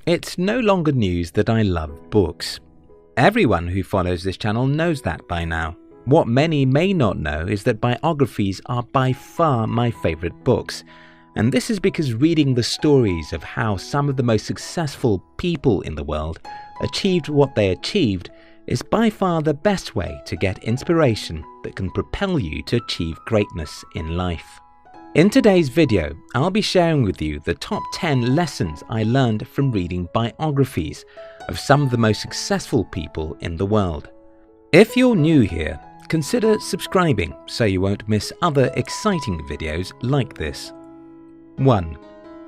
It's no longer news that I love books. Everyone who follows this channel knows that by now. What many may not know is that biographies are by far my favorite books. And this is because reading the stories of how some of the most successful people in the world achieved what they achieved is by far the best way to get inspiration that can propel you to achieve greatness in life. In today's video, I'll be sharing with you the top 10 lessons I learned from reading biographies of some of the most successful people in the world. If you're new here, consider subscribing so you won't miss other exciting videos like this. 1.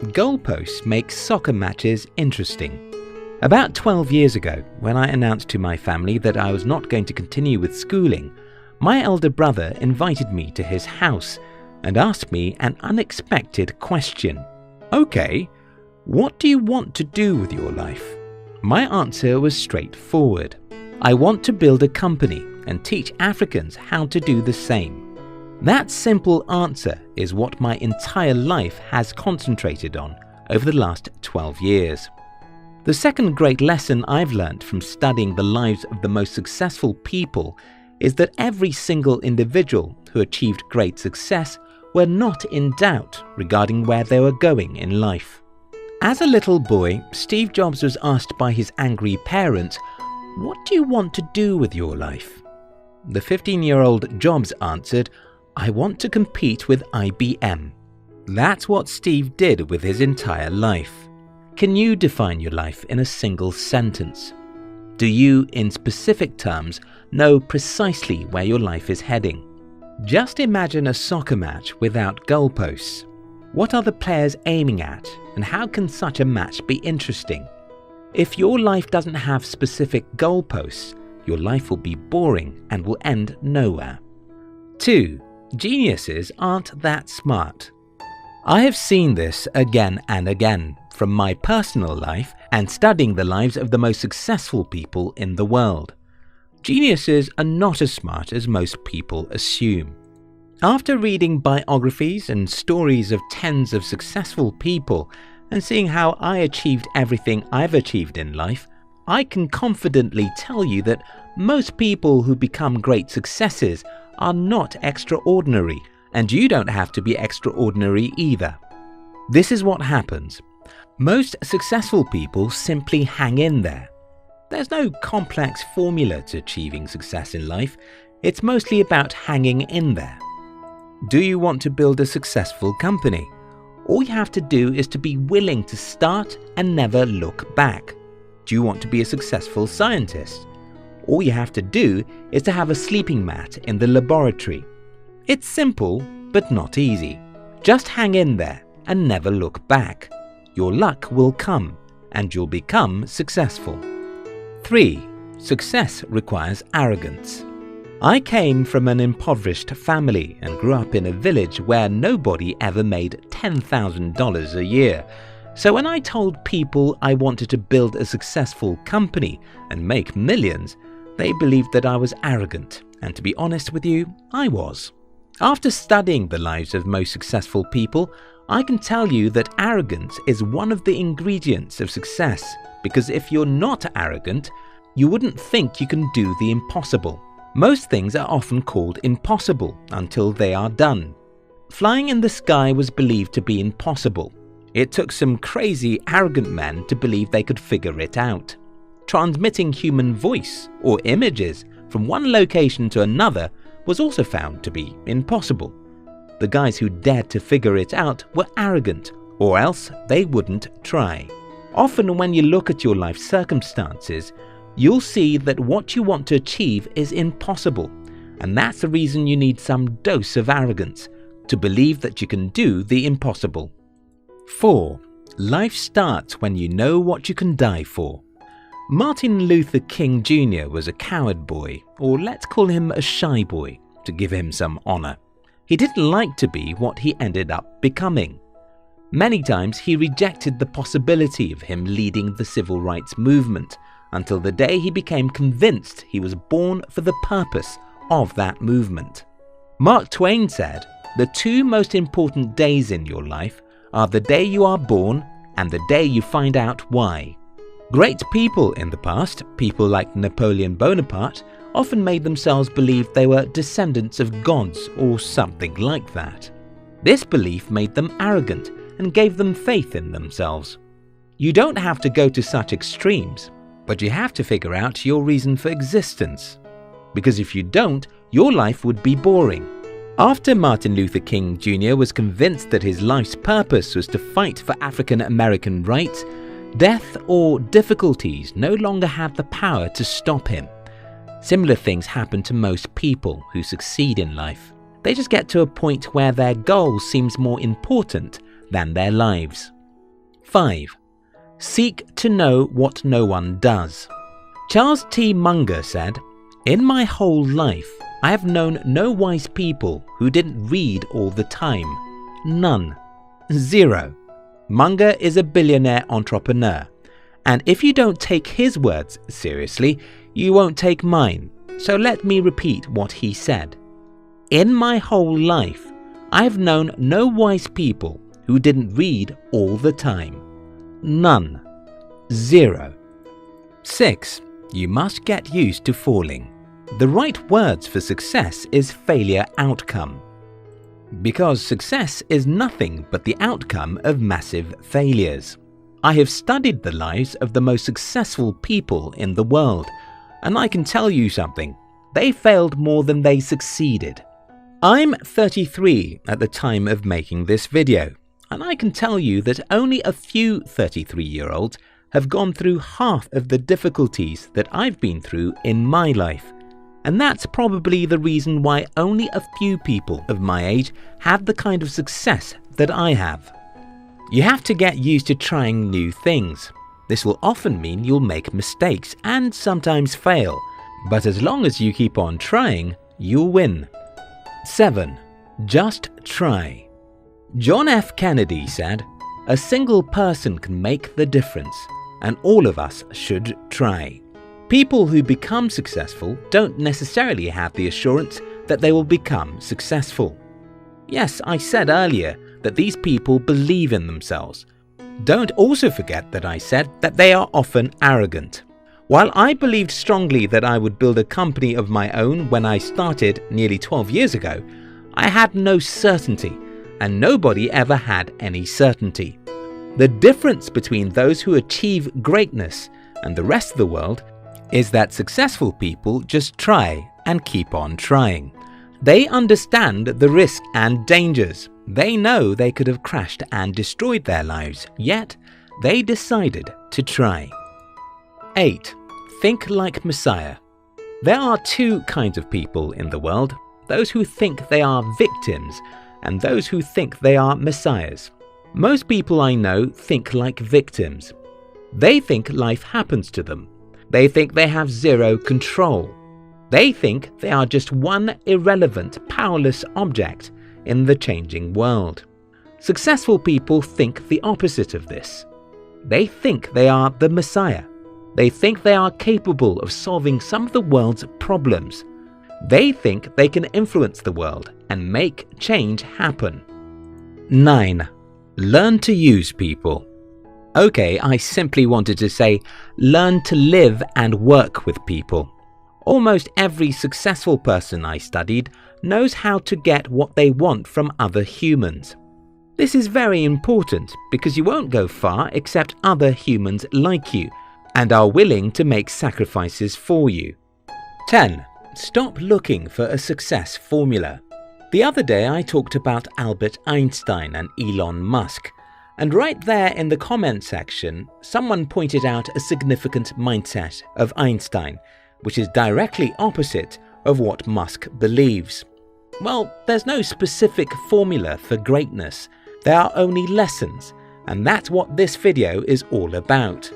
Goalposts make soccer matches interesting. About 12 years ago, when I announced to my family that I was not going to continue with schooling, my elder brother invited me to his house and asked me an unexpected question. Okay, what do you want to do with your life? My answer was straightforward. I want to build a company and teach Africans how to do the same. That simple answer is what my entire life has concentrated on over the last 12 years. The second great lesson I've learned from studying the lives of the most successful people is that every single individual who achieved great success were not in doubt regarding where they were going in life. As a little boy, Steve Jobs was asked by his angry parents, "What do you want to do with your life?" The 15-year-old Jobs answered, "I want to compete with IBM." That's what Steve did with his entire life. Can you define your life in a single sentence? Do you, in specific terms, know precisely where your life is heading? Just imagine a soccer match without goalposts. What are the players aiming at, and how can such a match be interesting? If your life doesn't have specific goalposts, your life will be boring and will end nowhere. 2. Geniuses aren't that smart. I have seen this again and again from my personal life and studying the lives of the most successful people in the world. Geniuses are not as smart as most people assume. After reading biographies and stories of tens of successful people and seeing how I achieved everything I've achieved in life, I can confidently tell you that most people who become great successes are not extraordinary, and you don't have to be extraordinary either. This is what happens. Most successful people simply hang in there. There's no complex formula to achieving success in life. It's mostly about hanging in there. Do you want to build a successful company? All you have to do is to be willing to start and never look back. Do you want to be a successful scientist? All you have to do is to have a sleeping mat in the laboratory. It's simple, but not easy. Just hang in there and never look back. Your luck will come and you'll become successful. 3. Success requires arrogance. I came from an impoverished family and grew up in a village where nobody ever made $10,000 a year. So when I told people I wanted to build a successful company and make millions, they believed that I was arrogant, and to be honest with you, I was. After studying the lives of most successful people, I can tell you that arrogance is one of the ingredients of success, because if you're not arrogant, you wouldn't think you can do the impossible. Most things are often called impossible until they are done. Flying in the sky was believed to be impossible. It took some crazy, arrogant men to believe they could figure it out. Transmitting human voice or images from one location to another was also found to be impossible. The guys who dared to figure it out were arrogant, or else they wouldn't try. Often when you look at your life circumstances, you'll see that what you want to achieve is impossible, and that's the reason you need some dose of arrogance, to believe that you can do the impossible. 4. Life starts when you know what you can die for. Martin Luther King Jr. was a coward boy, or let's call him a shy boy, to give him some honor. He didn't like to be what he ended up becoming. Many times he rejected the possibility of him leading the civil rights movement, until the day he became convinced he was born for the purpose of that movement. Mark Twain said, "The two most important days in your life are the day you are born and the day you find out why." Great people in the past, people like Napoleon Bonaparte, often made themselves believe they were descendants of gods or something like that. This belief made them arrogant and gave them faith in themselves. You don't have to go to such extremes, but you have to figure out your reason for existence. Because if you don't, your life would be boring. After Martin Luther King Jr. was convinced that his life's purpose was to fight for African American rights, death or difficulties no longer had the power to stop him. Similar things happen to most people who succeed in life. They just get to a point where their goal seems more important than their lives. 5. Seek to know what no one does. Charles T. Munger said, "In my whole life, I have known no wise people who didn't read all the time. None. Zero." Munger is a billionaire entrepreneur, and if you don't take his words seriously, you won't take mine. So let me repeat what he said. "In my whole life, I have known no wise people who didn't read all the time. None. Zero." 6. You must get used to falling. The right words for success is failure outcome. Because success is nothing but the outcome of massive failures. I have studied the lives of the most successful people in the world, and I can tell you something. They failed more than they succeeded. I'm 33 at the time of making this video, and I can tell you that only a few 33-year-olds have gone through half of the difficulties that I've been through in my life. And that's probably the reason why only a few people of my age have the kind of success that I have. You have to get used to trying new things. This will often mean you'll make mistakes and sometimes fail, but as long as you keep on trying, you'll win. 7. Just try. John F. Kennedy said, "A single person can make the difference, and all of us should try." People who become successful don't necessarily have the assurance that they will become successful. Yes, I said earlier that these people believe in themselves. Don't also forget that I said that they are often arrogant. While I believed strongly that I would build a company of my own when I started nearly 12 years ago, I had no certainty, and nobody ever had any certainty. The difference between those who achieve greatness and the rest of the world is that successful people just try and keep on trying. They understand the risk and dangers. They know they could have crashed and destroyed their lives, yet they decided to try. 8. Think like Messiah. There are two kinds of people in the world, those who think they are victims and those who think they are messiahs. Most people I know think like victims. They think life happens to them. They think they have zero control. They think they are just one irrelevant, powerless object in the changing world. Successful people think the opposite of this. They think they are the Messiah. They think they are capable of solving some of the world's problems. They think they can influence the world and make change happen. 9. Learn to use people. Okay, I simply wanted to say, learn to live and work with people. Almost every successful person I studied knows how to get what they want from other humans. This is very important because you won't go far except other humans like you and are willing to make sacrifices for you. 10. Stop looking for a success formula. The other day I talked about Albert Einstein and Elon Musk. And right there in the comment section, someone pointed out a significant mindset of Einstein, which is directly opposite of what Musk believes. Well, there's no specific formula for greatness. There are only lessons, and that's what this video is all about.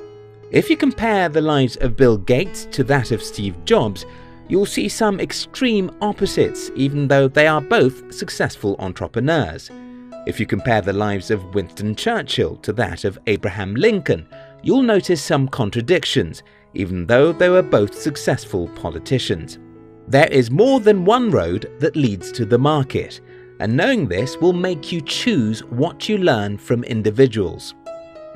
If you compare the lives of Bill Gates to that of Steve Jobs, you'll see some extreme opposites, even though they are both successful entrepreneurs. If you compare the lives of Winston Churchill to that of Abraham Lincoln, you'll notice some contradictions, even though they were both successful politicians. There is more than one road that leads to the market, and knowing this will make you choose what you learn from individuals.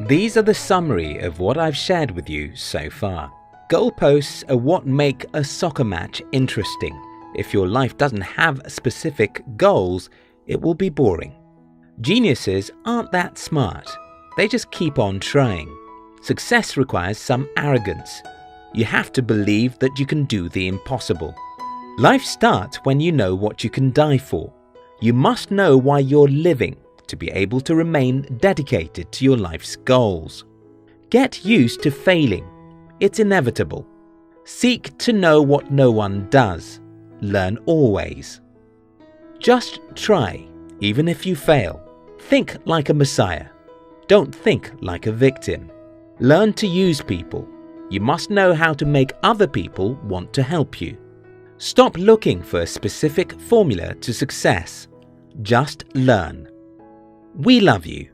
These are the summary of what I've shared with you so far. Goalposts are what make a soccer match interesting. If your life doesn't have specific goals, it will be boring. Geniuses aren't that smart. They just keep on trying. Success requires some arrogance. You have to believe that you can do the impossible. Life starts when you know what you can die for. You must know why you're living to be able to remain dedicated to your life's goals. Get used to failing. It's inevitable. Seek to know what no one does. Learn always. Just try, even if you fail. Think like a messiah. Don't think like a victim. Learn to use people. You must know how to make other people want to help you. Stop looking for a specific formula to success. Just learn. We love you.